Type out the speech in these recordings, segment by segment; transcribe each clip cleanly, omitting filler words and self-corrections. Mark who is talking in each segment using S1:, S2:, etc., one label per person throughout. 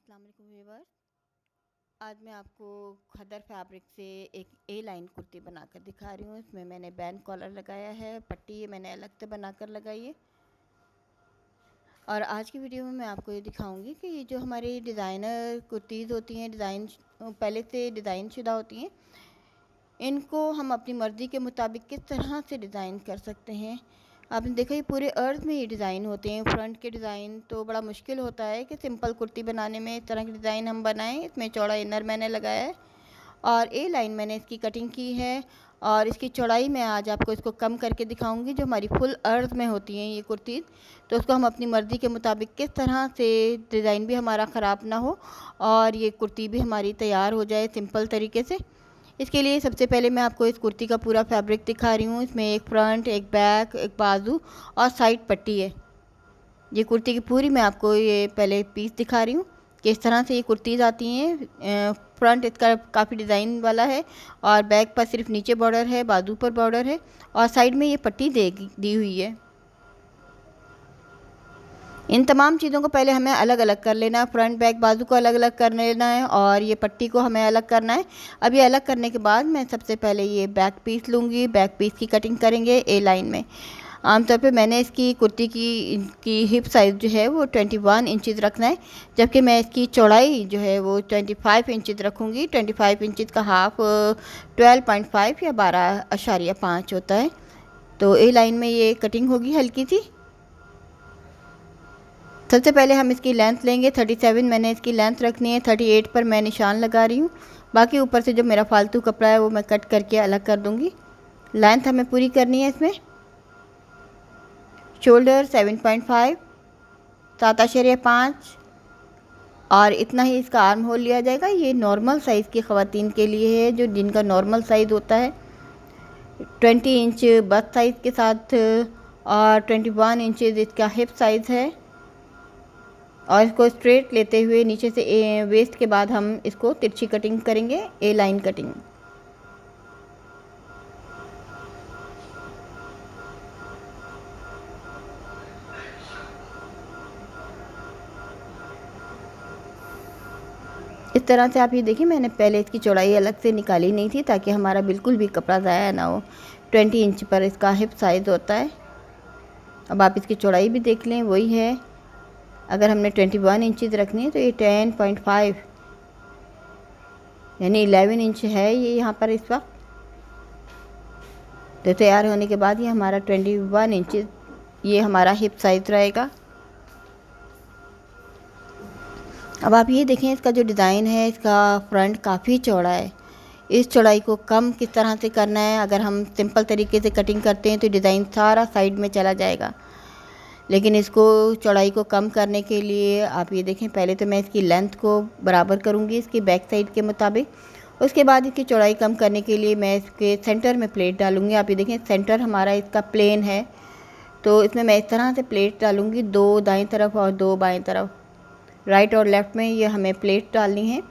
S1: अस्सलाम वालेकुम व्यूअर्स। आज मैं आपको खदर फैब्रिक से एक ए लाइन कुर्ती बनाकर दिखा रही हूँ। इसमें मैंने बैंड कॉलर लगाया है, पट्टी ये मैंने अलग से बनाकर लगाई है। और आज की वीडियो में मैं आपको ये दिखाऊंगी कि ये जो हमारी डिज़ाइनर कुर्तीज़ होती हैं, पहले से डिज़ाइन शुदा होती हैं, इनको हम अपनी मर्ज़ी के मुताबिक किस तरह से डिज़ाइन कर सकते हैं। आपने देखा ये पूरे अर्थ में ये डिज़ाइन होते हैं। फ्रंट के डिज़ाइन तो बड़ा मुश्किल होता है कि सिंपल कुर्ती बनाने में इस तरह के डिज़ाइन हम बनाएं। इसमें चौड़ा इनर मैंने लगाया है और ए लाइन मैंने इसकी कटिंग की है। और इसकी चौड़ाई मैं आज आपको इसको कम करके दिखाऊंगी। जो हमारी फुल अर्थ में होती हैं ये कुर्तीज़, तो उसको हम अपनी मर्ज़ी के मुताबिक किस तरह से डिज़ाइन भी हमारा ख़राब ना हो और ये कुर्ती भी हमारी तैयार हो जाए सिंपल तरीके से। इसके लिए सबसे पहले मैं आपको इस कुर्ती का पूरा फैब्रिक दिखा रही हूँ। इसमें एक फ्रंट, एक बैक, एक बाजू और साइड पट्टी है। ये कुर्ती की पूरी मैं आपको ये पहले पीस दिखा रही हूँ कि इस तरह से ये कुर्तीज़ आती हैं। फ्रंट इसका काफ़ी डिज़ाइन वाला है और बैक पर सिर्फ नीचे बॉर्डर है, बाजू पर बॉर्डर है और साइड में ये पट्टी दी हुई है। इन तमाम चीज़ों को पहले हमें अलग अलग कर लेना है। फ्रंट बैक बाजू को अलग अलग कर लेना है और ये पट्टी को हमें अलग करना है। अब ये अलग करने के बाद मैं सबसे पहले ये बैक पीस लूँगी। बैक पीस की कटिंग करेंगे ए लाइन में। आमतौर पे मैंने इसकी कुर्ती की हिप साइज़ जो है वो 21 इंचज़ रखना है, जबकि मैं इसकी चौड़ाई जो है वो 25 इंचज़ रखूँगी। 25 इंचज़ का हाफ 12.5 या 12.5 होता है। तो ए लाइन में ये कटिंग होगी हल्की सी। सबसे पहले हम इसकी लेंथ लेंगे। 37 मैंने इसकी लेंथ रखनी है। 38 पर मैं निशान लगा रही हूँ। बाकी ऊपर से जो मेरा फालतू कपड़ा है वो मैं कट करके अलग कर दूँगी। लेंथ हमें पूरी करनी है इसमें। शोल्डर 7.5, 7.5 और इतना ही इसका आर्म होल लिया जाएगा। ये नॉर्मल साइज़ की ख़वातीन के लिए है, जो जिनका नॉर्मल साइज़ होता है 20 इंच बस्ट साइज़ के साथ और 21 इंचज़ इसका हिप साइज़ है। और इसको स्ट्रेट लेते हुए नीचे से वेस्ट के बाद हम इसको तिरछी कटिंग करेंगे, ए लाइन कटिंग। इस तरह से आप ये देखिए, मैंने पहले इसकी चौड़ाई अलग से निकाली नहीं थी ताकि हमारा बिल्कुल भी कपड़ा ज़ाया ना हो। 20 इंच पर इसका हिप साइज़ होता है। अब आप इसकी चौड़ाई भी देख लें, वही है। अगर हमने 21 इंचज़ रखनी है तो ये 10.5 यानी 11 इंच है ये यहाँ पर इस वक्त। तो तैयार होने के बाद ये हमारा 21 इंच ये हमारा हिप साइज़ रहेगा। अब आप ये देखें, इसका जो डिज़ाइन है, इसका फ्रंट काफ़ी चौड़ा है। इस चौड़ाई को कम किस तरह से करना है। अगर हम सिंपल तरीके से कटिंग करते हैं तो डिज़ाइन सारा साइड में चला जाएगा, लेकिन इसको चौड़ाई को कम करने के लिए आप ये देखें, पहले तो मैं इसकी लेंथ को बराबर करूँगी इसकी बैक साइड के मुताबिक। उसके बाद इसकी चौड़ाई कम करने के लिए मैं इसके सेंटर में प्लेट डालूँगी। आप ये देखें, सेंटर हमारा इसका प्लेन है, तो इसमें मैं इस तरह से प्लेट डालूँगी, 2 दाएं तरफ और 2 बाएं तरफ। राइट और लेफ़्ट में ये हमें प्लेट डालनी है।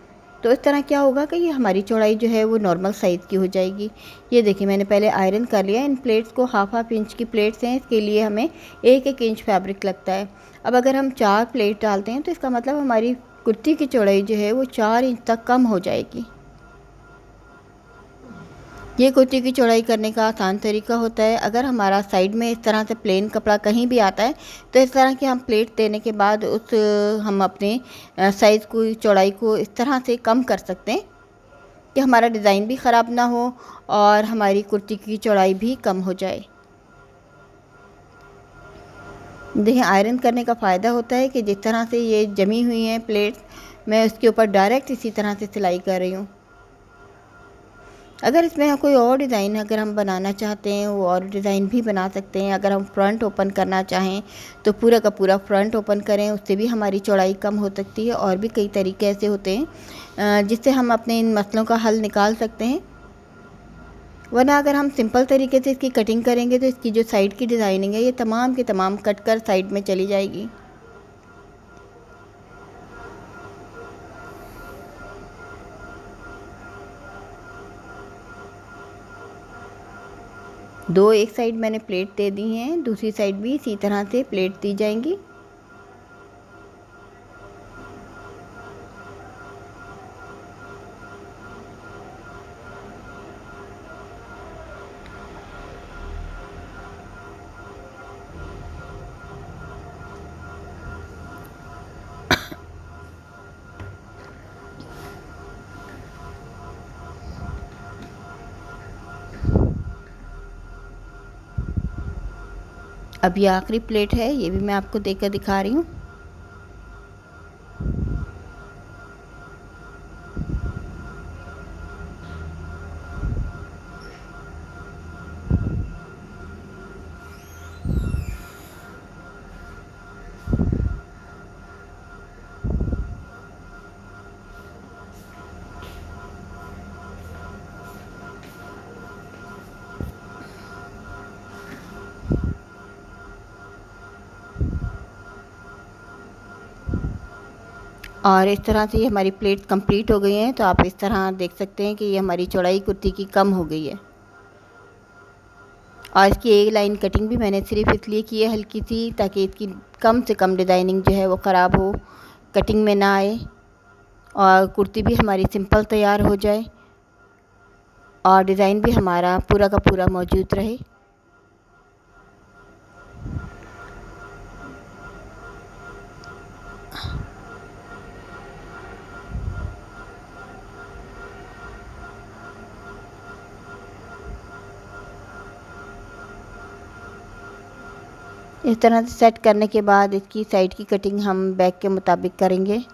S1: तो इस तरह क्या होगा कि ये हमारी चौड़ाई जो है वो नॉर्मल साइज़ की हो जाएगी। ये देखिए, मैंने पहले आयरन कर लिया। इन प्लेट्स को हाफ इंच की प्लेट्स हैं, इसके लिए हमें 1-1 इंच फैब्रिक लगता है। अब अगर हम 4 प्लेट डालते हैं तो इसका मतलब हमारी कुर्ती की चौड़ाई जो है वो 4 इंच तक कम हो जाएगी। ये कुर्ती की चौड़ाई करने का आसान तरीका होता है। अगर हमारा साइड में इस तरह से प्लेन कपड़ा कहीं भी आता है तो इस तरह की हम प्लेट देने के बाद हम अपने साइज़ को, चौड़ाई को इस तरह से कम कर सकते हैं कि हमारा डिज़ाइन भी ख़राब ना हो और हमारी कुर्ती की चौड़ाई भी कम हो जाए। देखिए, आयरन करने का फ़ायदा होता है कि जिस तरह से ये जमी हुई हैं प्लेट्स, मैं उसके ऊपर डायरेक्ट इसी तरह से सिलाई कर रही हूँ। अगर इसमें कोई और डिज़ाइन अगर हम बनाना चाहते हैं वो और डिज़ाइन भी बना सकते हैं। अगर हम फ्रंट ओपन करना चाहें तो पूरा का पूरा फ्रंट ओपन करें, उससे भी हमारी चौड़ाई कम हो सकती है। और भी कई तरीके ऐसे होते हैं जिससे हम अपने इन मसलों का हल निकाल सकते हैं। वरना अगर हम सिंपल तरीके से इसकी कटिंग करेंगे तो इसकी जो साइड की डिज़ाइनिंग है ये तमाम की तमाम कट कर साइड में चली जाएगी। दो एक साइड मैंने प्लेट दे दी हैं, दूसरी साइड भी इसी तरह से प्लेट दी जाएंगी। अब ये आखिरी प्लेट है, ये भी मैं आपको देकर दिखा रही हूँ। और इस तरह से ये हमारी प्लेट कंप्लीट हो गई हैं। तो आप इस तरह देख सकते हैं कि ये हमारी चौड़ाई कुर्ती की कम हो गई है। और इसकी एक लाइन कटिंग भी मैंने सिर्फ इसलिए की है हल्की सी, ताकि इसकी कम से कम डिज़ाइनिंग जो है वो ख़राब हो, कटिंग में ना आए, और कुर्ती भी हमारी सिंपल तैयार हो जाए और डिज़ाइन भी हमारा पूरा का पूरा मौजूद रहे। इस तरह से सेट करने के बाद इसकी साइड की कटिंग हम बैक के मुताबिक करेंगे।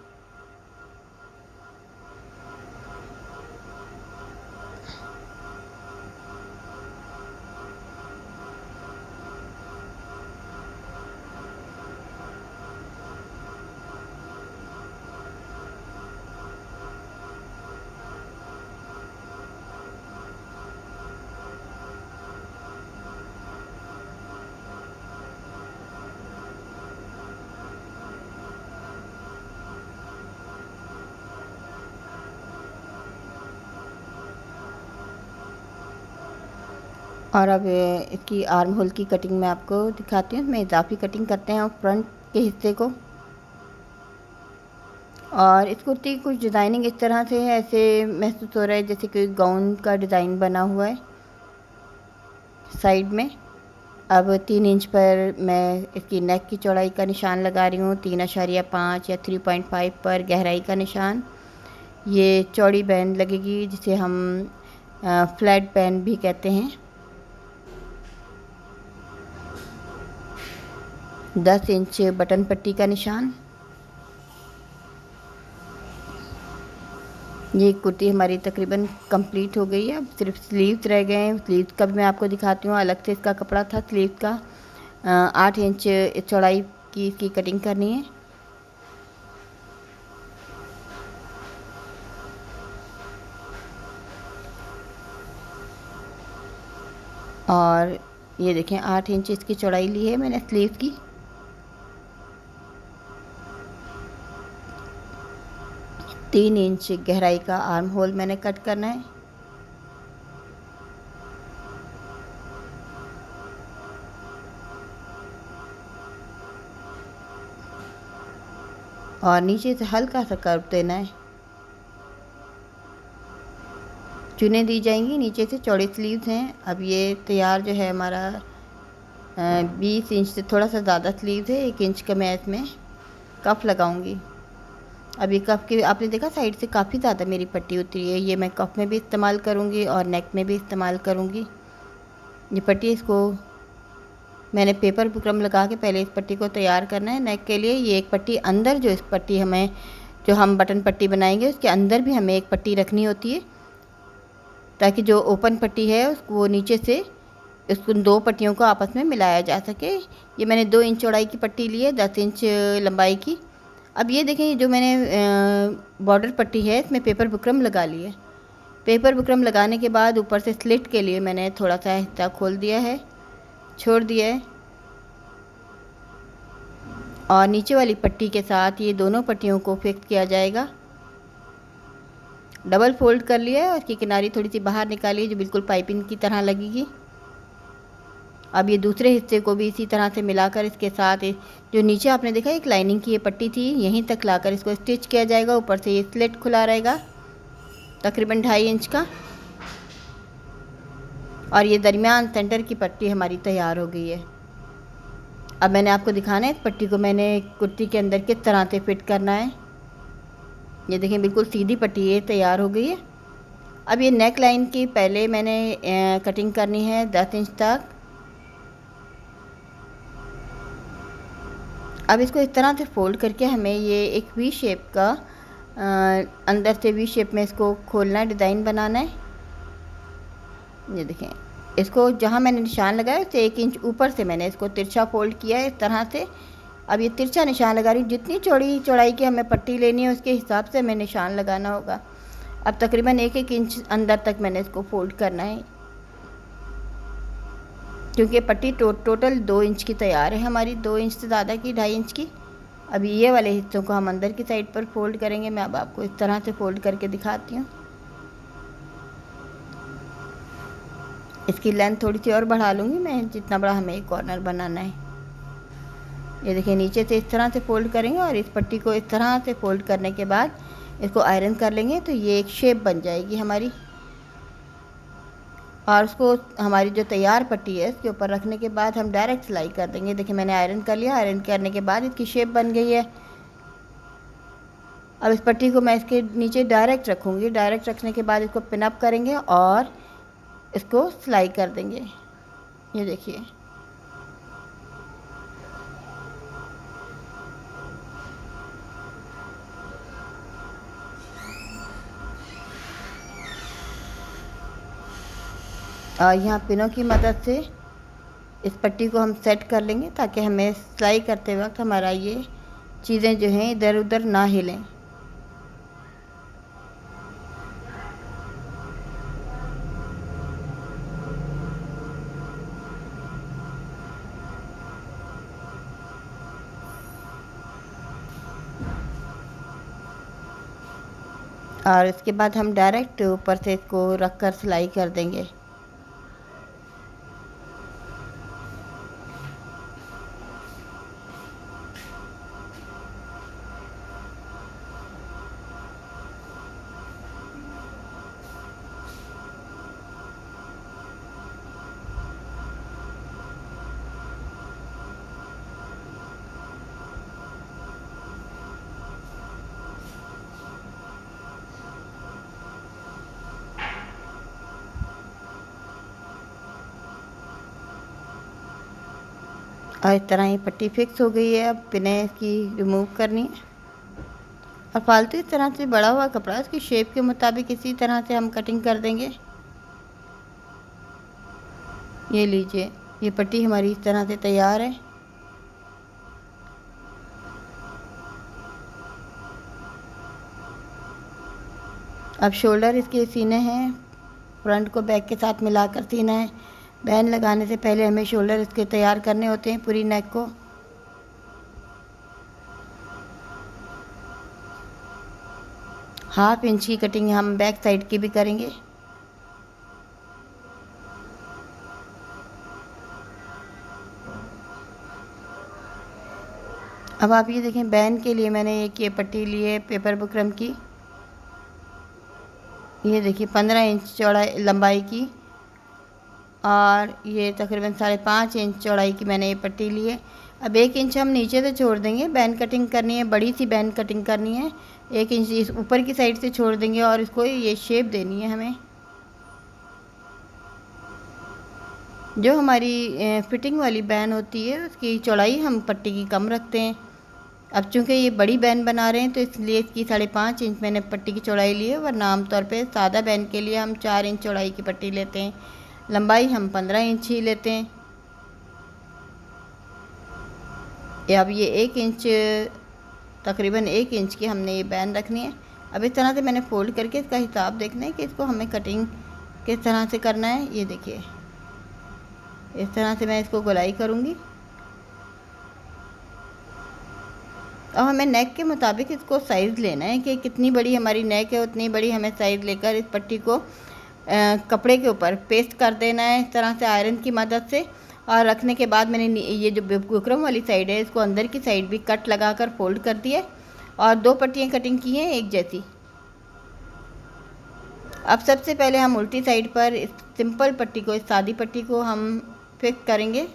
S1: और अब इसकी आर्म होल की कटिंग मैं आपको दिखाती हूँ। इसमें इजाफी कटिंग करते हैं फ्रंट के हिस्से को। और इस कुर्ती की कुछ डिज़ाइनिंग इस तरह से है, ऐसे महसूस हो रहा है जैसे कोई गाउन का डिज़ाइन बना हुआ है साइड में। अब 3 इंच पर मैं इसकी नेक की चौड़ाई का निशान लगा रही हूँ, 3.5 या 3.5 पर गहराई का निशान। ये चौड़ी बैंड लगेगी जिसे हम फ्लैट बैंड भी कहते हैं। 10 इंच बटन पट्टी का निशान। ये कुर्ती हमारी तकरीबन कंप्लीट हो गई है। अब सिर्फ स्लीव्स रह गए हैं। स्लीव्स का भी मैं आपको दिखाती हूँ। अलग से इसका कपड़ा था स्लीव का। 8 इंच चौड़ाई की इसकी कटिंग करनी है। और ये देखें 8 इंच इसकी चौड़ाई ली है मैंने स्लीव की। तीन इंच गहराई का आर्म होल मैंने कट करना है। और नीचे से हल्का सा कर्व देना है। चुनें दी जाएंगी नीचे से। चौड़ी स्लीव्स हैं। अब ये तैयार जो है हमारा 20 इंच से थोड़ा सा ज़्यादा स्लीव्स है। 1 इंच का मैं इसमें कफ लगाऊंगी। अब ये कफ के आपने देखा साइड से काफ़ी ज़्यादा मेरी पट्टी उतरी है। ये मैं कफ में भी इस्तेमाल करूँगी और नेक में भी इस्तेमाल करूँगी। ये पट्टी इसको मैंने पेपर बुकरम लगा के पहले इस पट्टी को तैयार करना है नेक के लिए। ये एक पट्टी अंदर जो इस पट्टी हमें जो हम बटन पट्टी बनाएंगे उसके अंदर भी हमें एक पट्टी रखनी होती है, ताकि जो ओपन पट्टी है उसको वो नीचे से इसको 2 पट्टियों को आपस में मिलाया जा सके। ये मैंने 2 इंच चौड़ाई की पट्टी ली है, 10 इंच लंबाई की। अब ये देखें जो मैंने बॉर्डर पट्टी है इसमें पेपर बुकरम लगा ली है। पेपर बुकरम लगाने के बाद ऊपर से स्लिट के लिए मैंने थोड़ा सा हिस्सा खोल दिया है, छोड़ दिया है। और नीचे वाली पट्टी के साथ ये दोनों पट्टियों को फिक्स किया जाएगा। डबल फोल्ड कर लिया है और इसकी किनारी थोड़ी सी बाहर निकाली है जो बिल्कुल पाइपिंग की तरह लगेगी। अब ये दूसरे हिस्से को भी इसी तरह से मिलाकर इसके साथ जो नीचे आपने देखा एक लाइनिंग की ये पट्टी थी यहीं तक लाकर इसको स्टिच किया जाएगा। ऊपर से ये स्लिट खुला रहेगा तकरीबन 2.5 इंच का। और ये दरमियान सेंटर की पट्टी हमारी तैयार हो गई है। अब मैंने आपको दिखाना है इस पट्टी को मैंने कुर्ती के अंदर किस तरह से फिट करना है। ये देखें बिल्कुल सीधी पट्टी ये तैयार हो गई है। अब ये नेक लाइन की पहले मैंने कटिंग करनी है 10 इंच तक। अब इसको इस तरह से फ़ोल्ड करके हमें ये एक वी शेप का अंदर से वी शेप में इसको खोलना है, डिज़ाइन बनाना है। ये देखें, इसको जहाँ मैंने निशान लगाया उससे 1 इंच ऊपर से मैंने इसको तिरछा फ़ोल्ड किया है इस तरह से। अब ये तिरछा निशान लगा रही हूँ, जितनी चौड़ाई की हमें पट्टी लेनी है उसके हिसाब से हमें निशान लगाना होगा। अब तकरीबन 1-1 इंच अंदर तक मैंने इसको फ़ोल्ड करना है, क्योंकि पट्टी टोटल 2 इंच की तैयार है हमारी, 2 इंच से ज़्यादा की, 2.5 इंच की। अभी ये वाले हिस्सों को हम अंदर की साइड पर फ़ोल्ड करेंगे। मैं अब आपको इस तरह से फ़ोल्ड करके दिखाती हूँ। इसकी लेंथ थोड़ी सी और बढ़ा लूँगी मैं, जितना बड़ा हमें एक कॉर्नर बनाना है। ये देखिए, नीचे से इस तरह से फ़ोल्ड करेंगे और इस पट्टी को इस तरह से फ़ोल्ड करने के बाद इसको आयरन कर लेंगे तो ये एक शेप बन जाएगी हमारी। और उसको हमारी जो तैयार पट्टी है इसके ऊपर रखने के बाद हम डायरेक्ट सिलाई कर देंगे। देखिए, मैंने आयरन कर लिया। आयरन करने के बाद इसकी शेप बन गई है। अब इस पट्टी को मैं इसके नीचे डायरेक्ट रखूँगी। डायरेक्ट रखने के बाद इसको पिन अप करेंगे और इसको सिलाई कर देंगे। ये देखिए, और यहाँ पिनों की मदद से इस पट्टी को हम सेट कर लेंगे ताकि हमें सिलाई करते वक्त हमारा ये चीज़ें जो हैं इधर उधर ना हिलें। और इसके बाद हम डायरेक्ट ऊपर से इसको रख कर सिलाई कर देंगे। और इस तरह ये पट्टी फिक्स हो गई है। अब पिनें इसकी रिमूव करनी है और फालतू इस तरह से बड़ा हुआ कपड़ा इसकी शेप के मुताबिक इसी तरह से हम कटिंग कर देंगे। ये लीजिए, ये पट्टी हमारी इस तरह से तैयार है। अब शोल्डर इसके सीने हैं, फ्रंट को बैक के साथ मिलाकर सीना है। बैन लगाने से पहले हमें शोल्डर इसके तैयार करने होते हैं पूरी नेक को। ½ इंच की कटिंग हम बैक साइड की भी करेंगे। अब आप ये देखें, बैन के लिए मैंने एक ये पट्टी ली है पेपर बुकरम की। ये देखिए 15 इंच चौड़ाई लंबाई की और ये तकरीबन 5.5 इंच चौड़ाई की मैंने ये पट्टी ली है। अब 1 इंच हम नीचे से छोड़ देंगे, बैन कटिंग करनी है, बड़ी सी बैन कटिंग करनी है। 1 इंच इस ऊपर की साइड से छोड़ देंगे और इसको ये शेप देनी है हमें। जो हमारी फिटिंग वाली बैन होती है उसकी चौड़ाई हम पट्टी की कम रखते हैं। अब चूँकि ये बड़ी बैन बना रहे हैं तो इसलिए इसकी 5.5 इंच मैंने पट्टी की चौड़ाई ली है, वरना आमतौर पे सादा बैन के लिए हम 4 इंच चौड़ाई की पट्टी लेते हैं। लंबाई हम 15 इंच ही लेते हैं। अब ये 1 इंच, तकरीबन 1 इंच की हमने ये बैन रखनी है। अब इस तरह से मैंने फ़ोल्ड करके इसका हिसाब देखना है कि इसको हमें कटिंग किस तरह से करना है। ये देखिए, इस तरह से मैं इसको गोलाई करूँगी। अब हमें नेक के मुताबिक इसको साइज़ लेना है कि कितनी बड़ी हमारी नेक है उतनी बड़ी हमें साइज़ लेकर इस पट्टी को कपड़े के ऊपर पेस्ट कर देना है इस तरह से आयरन की मदद से। और रखने के बाद मैंने ये जो बुकरम वाली साइड है इसको अंदर की साइड भी कट लगाकर फोल्ड कर दिया और 2 पट्टियाँ कटिंग की हैं एक जैसी। अब सबसे पहले हम उल्टी साइड पर इस सिंपल पट्टी को, इस सादी पट्टी को हम फिक्स करेंगे।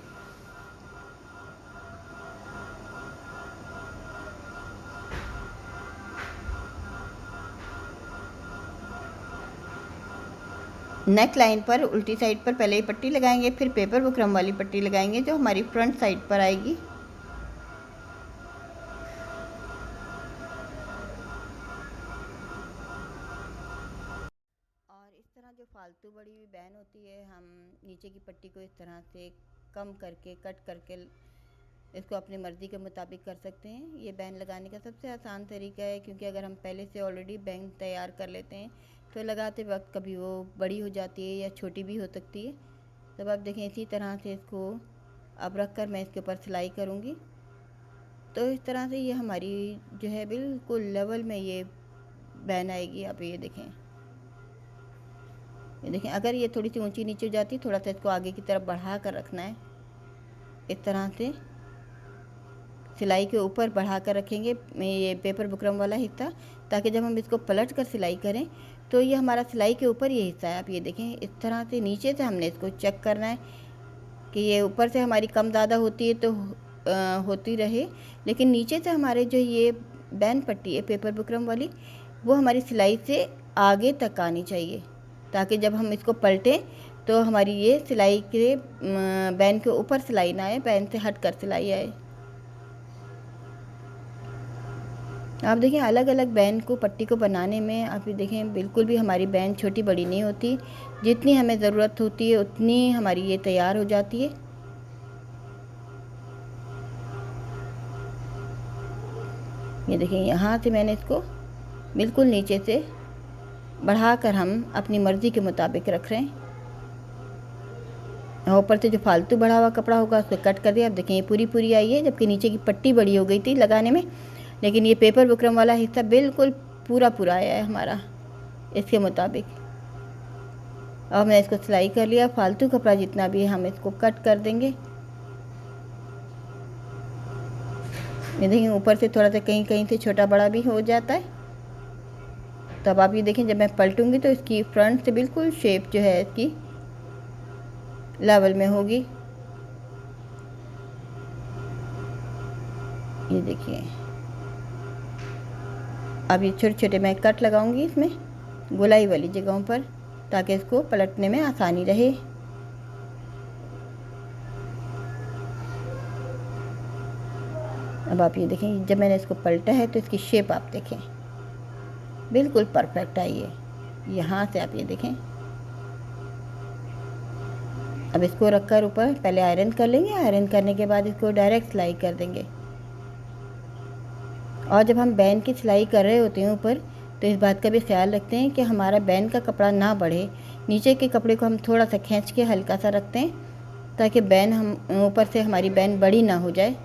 S1: नेक लाइन पर उल्टी साइड पर पहले ही पट्टी लगाएंगे, फिर पेपर बुकरम वाली पट्टी लगाएंगे जो हमारी फ्रंट साइड पर आएगी। फालतू बड़ी हुई बैन होती है, हम नीचे की पट्टी को इस तरह से कम करके कट करके इसको अपनी मर्ज़ी के मुताबिक कर सकते हैं। ये बैन लगाने का सबसे आसान तरीका है, क्योंकि अगर हम पहले से ऑलरेडी बैन तैयार कर लेते हैं तो लगाते वक्त कभी वो बड़ी हो जाती है या छोटी भी हो सकती है। तब आप देखें इसी तरह से इसको अब रख कर मैं इसके ऊपर सिलाई करूँगी। तो इस तरह से ये हमारी जो है बिल्कुल लेवल में ये बैन आएगी। आप ये देखें अगर ये थोड़ी सी ऊंची नीचे हो जाती, थोड़ा सा इसको आगे की तरफ बढ़ा कर रखना है। इस तरह से सिलाई के ऊपर बढ़ा कर रखेंगे ये पेपर बुकरम वाला हिस्सा, ताकि जब हम इसको पलट कर सिलाई करें तो ये हमारा सिलाई के ऊपर ये हिस्सा है। आप ये देखें इस तरह से नीचे से हमने इसको चेक करना है कि ये ऊपर से हमारी कम ज़्यादा होती है तो होती रहे, लेकिन नीचे से हमारे जो ये बैन पट्टी है पेपर बुकरम वाली, वो हमारी सिलाई से आगे तक आनी चाहिए, ताकि जब हम इसको पलटें तो हमारी ये सिलाई के बैन के ऊपर सिलाई ना आए, बैन से हट कर सिलाई आए। आप देखें अलग अलग बैन को पट्टी को बनाने में आप ये देखें बिल्कुल भी हमारी बैन छोटी बड़ी नहीं होती, जितनी हमें ज़रूरत होती है उतनी हमारी ये तैयार हो जाती है। ये देखें यहाँ से मैंने इसको बिल्कुल नीचे से बढ़ाकर हम अपनी मर्ज़ी के मुताबिक रख रहे हैं। ऊपर से जो फालतू बढ़ा हुआ कपड़ा होगा उसको कट कर दिया। अब देखें ये पूरी पूरी आई है, जबकि नीचे की पट्टी बड़ी हो गई थी लगाने में, लेकिन ये पेपर बुकरम वाला हिस्सा बिल्कुल पूरा पूरा आया है हमारा इसके मुताबिक। अब मैं इसको सिलाई कर लिया, फालतू कपड़ा जितना भी है हम इसको कट कर देंगे। ये देखिए ऊपर से थोड़ा सा कहीं कहीं से छोटा बड़ा भी हो जाता है। तब आप ये देखें जब मैं पलटूंगी तो इसकी फ्रंट से बिल्कुल शेप जो है इसकी लेवल में होगी। ये देखिए अब ये छोटे छोटे मैं कट लगाऊंगी इसमें गोलाई वाली जगहों पर, ताकि इसको पलटने में आसानी रहे। अब आप ये देखें जब मैंने इसको पलटा है तो इसकी शेप आप देखें बिल्कुल परफेक्ट आई है। यहाँ से आप ये देखें। अब इसको रखकर ऊपर पहले आयरन कर लेंगे, आयरन करने के बाद इसको डायरेक्ट सिलाई कर देंगे। और जब हम बैन की सिलाई कर रहे होते हैं ऊपर, तो इस बात का भी ख्याल रखते हैं कि हमारा बैन का कपड़ा ना बढ़े। नीचे के कपड़े को हम थोड़ा सा खींच के हल्का सा रखते हैं, ताकि बैन हम ऊपर से हमारी बैन बड़ी ना हो जाए।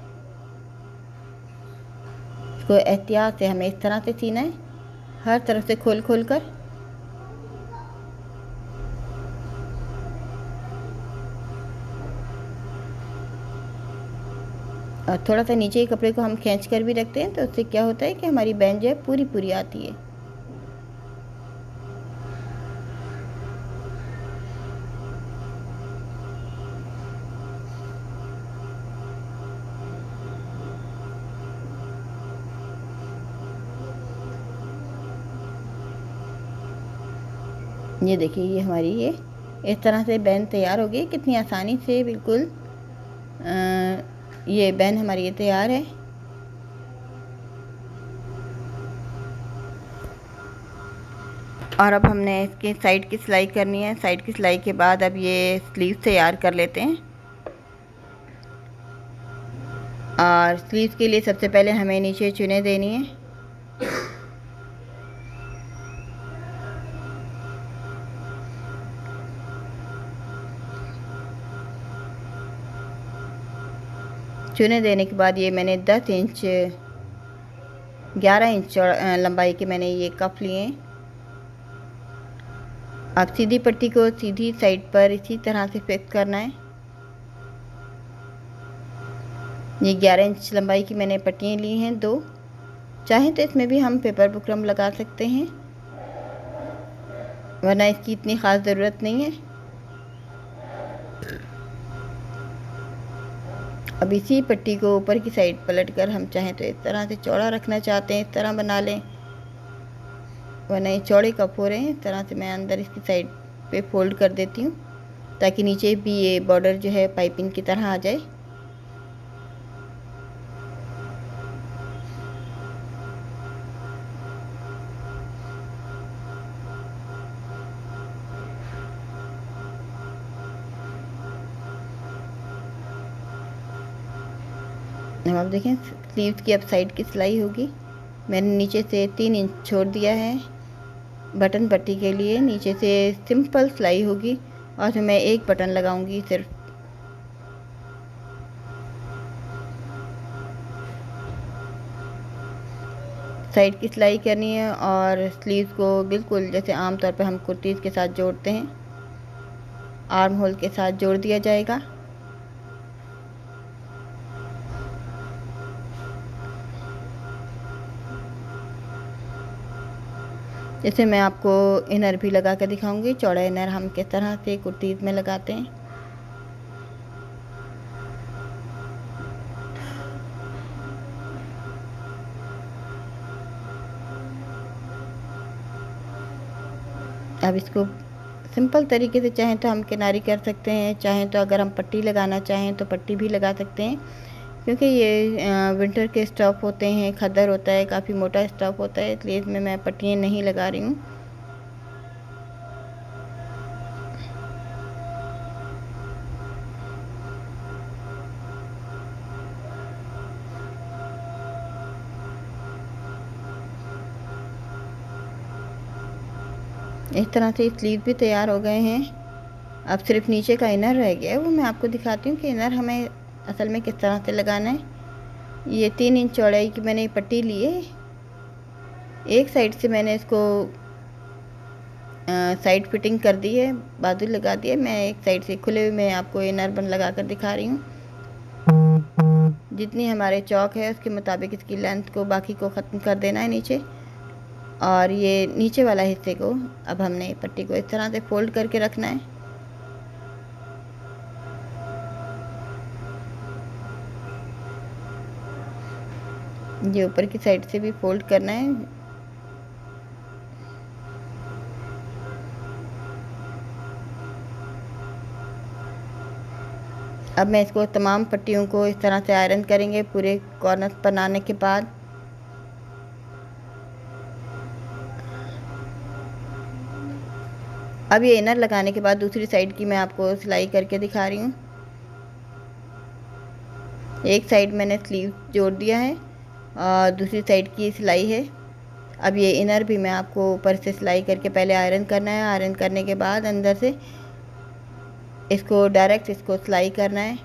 S1: इसको एहतियात से हमें इस तरह से सीना है, हर तरफ से खोल खोल कर। और थोड़ा सा नीचे के कपड़े को हम खींच कर भी रखते हैं, तो उससे क्या होता है कि हमारी बैन जो है पूरी पूरी आती है। ये देखिए ये हमारी ये इस तरह से बैन तैयार हो गई, कितनी आसानी से बिल्कुल ये बैन हमारी ये तैयार है। और अब हमने इसके साइड की सिलाई करनी है। साइड की सिलाई के बाद अब ये स्लीव तैयार कर लेते हैं। और स्लीव के लिए सबसे पहले हमें नीचे चुने देनी है। चुने देने के बाद ये मैंने 10 इंच 11 इंच लंबाई के मैंने ये कफ लिए। अब सीधी पट्टी को सीधी साइड पर इसी तरह से फिक्स करना है। ये 11 इंच लंबाई की मैंने पट्टियाँ ली हैं 2। चाहे तो इसमें भी हम पेपर बुकरम लगा सकते हैं, वरना इसकी इतनी ख़ास ज़रूरत नहीं है। अब इसी पट्टी को ऊपर की साइड पलट कर हम चाहें तो इस तरह से चौड़ा रखना चाहते हैं इस तरह बना लें, वरना ये चौड़े कप हो रहे हैं। इस तरह से मैं अंदर इसकी साइड पे फोल्ड कर देती हूँ, ताकि नीचे भी ये बॉर्डर जो है पाइपिंग की तरह आ जाए। अब आप देखें स्लीव्स की अब साइड की सिलाई होगी। मैंने नीचे से 3 इंच छोड़ दिया है बटन पट्टी के लिए। नीचे से सिंपल सिलाई होगी और मैं एक बटन लगाऊंगी सिर्फ। साइड की सिलाई करनी है और स्लीव्स को बिल्कुल जैसे आम तौर पे हम कुर्तीज़ के साथ जोड़ते हैं, आर्म होल के साथ जोड़ दिया जाएगा। जैसे मैं आपको इनर भी लगा कर दिखाऊंगी, चौड़ा इनर हम किस तरह से कुर्तीज़ में लगाते हैं। अब इसको सिंपल तरीके से चाहें तो हम किनारी कर सकते हैं, चाहें तो अगर हम पट्टी लगाना चाहें तो पट्टी भी लगा सकते हैं, क्योंकि ये विंटर के स्टफ़ होते हैं, खद्दर होता है, काफ़ी मोटा स्टफ़ होता है, इसलिए इसमें मैं पट्टियाँ नहीं लगा रही हूँ। इस तरह से स्लीव भी तैयार हो गए हैं। अब सिर्फ नीचे का इनर रह गया है, वो मैं आपको दिखाती हूँ कि इनर हमें असल में किस तरह से लगाना है। ये 3 इंच चौड़ाई की मैंने पट्टी ली है। एक साइड से मैंने इसको साइड फिटिंग कर दी है, बाजू लगा दी है। मैं एक साइड से खुले हुए में आपको इनर बन लगा कर दिखा रही हूँ। जितनी हमारे चौक है उसके मुताबिक इसकी लेंथ को बाकी को ख़त्म कर देना है नीचे। और ये नीचे वाला हिस्से को अब हमने पट्टी को इस तरह से फोल्ड करके रखना है। ये ऊपर की साइड से भी फोल्ड करना है। अब मैं इसको तमाम पट्टियों को इस तरह से आयरन करेंगे पूरे कॉर्नर बनाने के बाद। अब ये इनर लगाने के बाद दूसरी साइड की मैं आपको सिलाई करके दिखा रही हूँ। एक साइड मैंने स्लीव जोड़ दिया है और दूसरी साइड की सिलाई है। अब ये इनर भी मैं आपको ऊपर से सिलाई करके पहले आयरन करना है। आयरन करने के बाद अंदर से इसको डायरेक्ट इसको सिलाई करना है।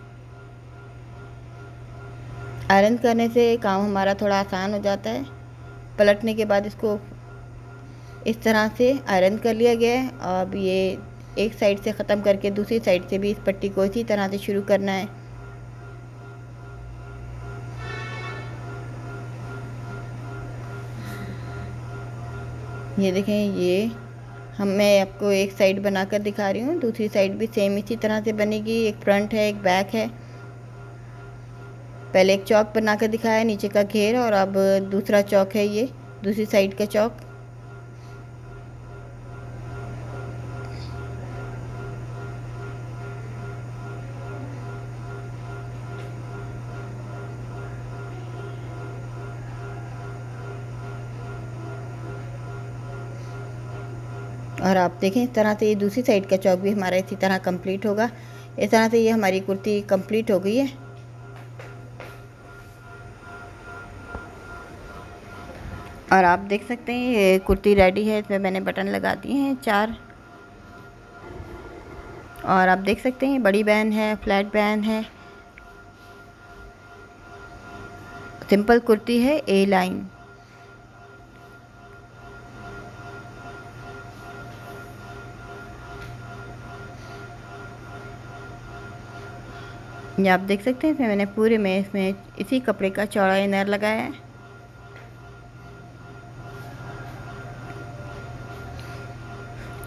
S1: आयरन करने से काम हमारा थोड़ा आसान हो जाता है। पलटने के बाद इसको इस तरह से आयरन कर लिया गया है। अब ये एक साइड से ख़त्म करके दूसरी साइड से भी इस पट्टी को इसी तरह से शुरू करना है। ये देखें, ये मैं आपको एक साइड बनाकर दिखा रही हूँ, दूसरी साइड भी सेम इसी तरह से बनेगी। एक फ्रंट है, एक बैक है। पहले एक चौक बनाकर दिखाया नीचे का घेर, और अब दूसरा चौक है, ये दूसरी साइड का चौक। और आप देखें इस तरह से ये दूसरी साइड का चौक भी हमारा इसी तरह कंप्लीट होगा। इस तरह से ये हमारी कुर्ती कंप्लीट हो गई है। और आप देख सकते हैं ये कुर्ती रेडी है। इसमें मैंने बटन लगा दिए हैं 4। और आप देख सकते हैं बड़ी बैन है, फ्लैट बैन है, सिंपल कुर्ती है, ए लाइन। ये आप देख सकते हैं इसमें मैंने पूरे में इसमें इसी कपड़े का चौड़ा इनर लगाया है।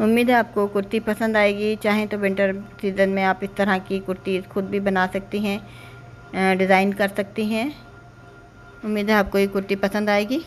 S1: उम्मीद है आपको कुर्ती पसंद आएगी। चाहें तो विंटर सीज़न में आप इस तरह की कुर्ती खुद भी बना सकती हैं, डिज़ाइन कर सकती हैं। उम्मीद है आपको ये कुर्ती पसंद आएगी।